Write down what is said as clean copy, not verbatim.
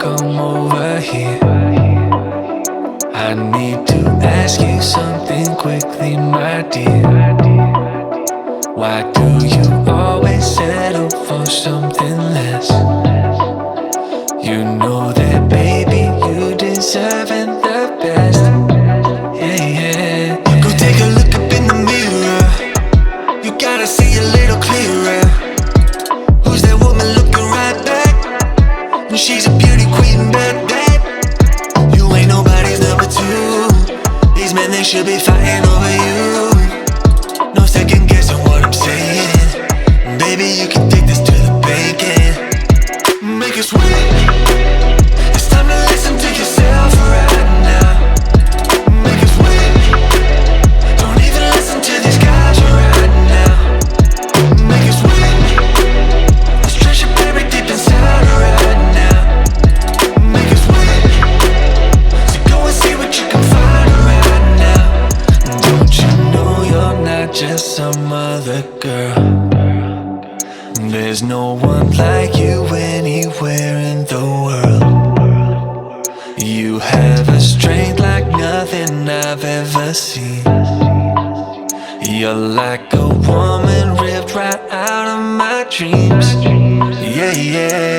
come over here. I need to ask you something quickly, my dear. Why do you always settle for something less? You know that, baby, you deserving the best. Yeah, yeah. Go take a look up in the mirror. You gotta see a little clearer. Who's that woman looking right back? She's a beauty queen, bad. You ain't nobody's number two. These men, they should be fighting over you. No second guessing what I'm saying. Baby, you can take this to the bank and make it sweet. It's time to listen to yourself right now. Make it sweet. Don't even listen to these guys right now. Make it sweet. Let's treasure buried deep inside right now. Make it sweet. So go and see what you can find right now. Don't you know you're not just some other girl? There's no one like you anywhere in the world. You have a strength like nothing I've ever seen. You're like a woman ripped right out of my dreams. Yeah, yeah.